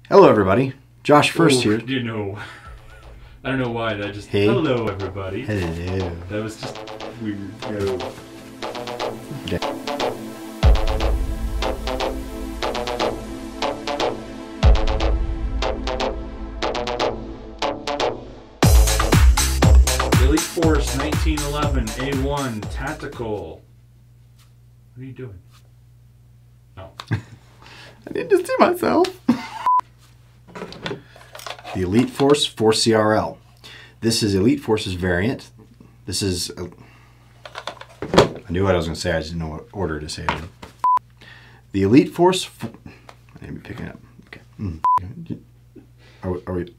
Hello everybody, Josh First here. You know, I don't know why that just. Hey. Hello everybody. Hello. That was just weird. No. Okay. Elite Force 1911 A1 Tactical. What are you doing? Oh. I need to see myself. The Elite Force 4CRL. This is Elite Force's variant. This is... I knew what I was going to say, I just didn't know what order to say it in. The Elite Force... I need to be picking up. Okay. Are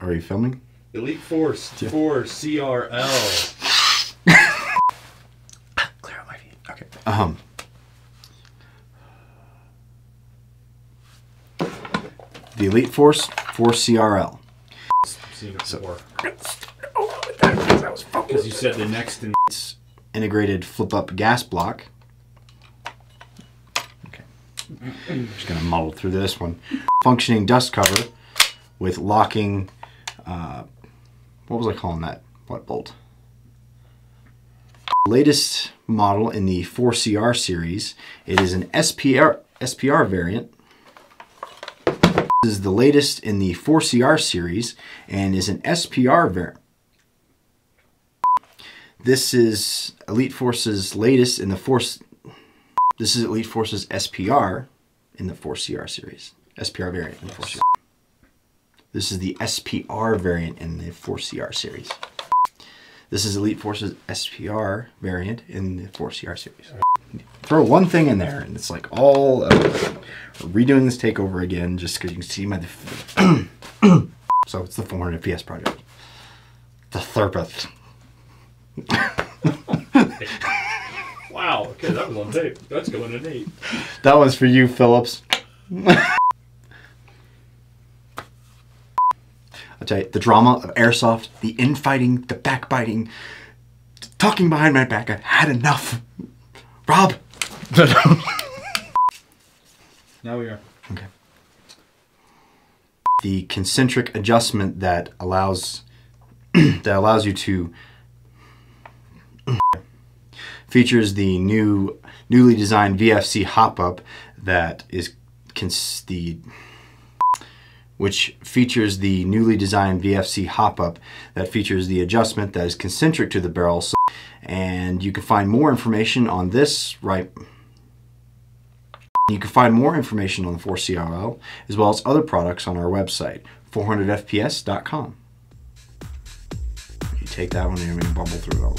we filming? Elite Force 4CRL. Clear out my feet. Okay. The Elite Force 4CRL. Seen it before. Because Because you said the next in. it's integrated flip-up gas block. Okay. I'm just going to muddle through this one. Functioning dust cover with locking, what was I calling that? What bolt? Latest model in the 4CR series. It is an SPR variant. This is the latest in the 4CR series and is an SPR variant. This is Elite Force's latest in the This is Elite Force's SPR in the 4CR series. SPR variant in the 4CR. This is the SPR variant in the 4CR series. This is Elite Force's SPR variant in the 4CR series. Throw one thing in there and it's like all we're redoing this takeover again just because you can see my so it's the 400 FPS project. The Thurpeth. Wow. Okay, that was on tape. That's going to Nate. That one's for you, Phillips. I'll tell you, the drama of Airsoft, the infighting, the backbiting, talking behind my back, I've had enough. Rob! Now we are. Okay. The concentric adjustment that allows you to features the newly designed VFC hop-up that is which features the newly designed VFC hop-up that features the adjustment that is concentric to the barrel. And you can find more information on this You can find more information on the 4CRL as well as other products on our website, 400fps.com. You take that one and you're going to bumble through that one.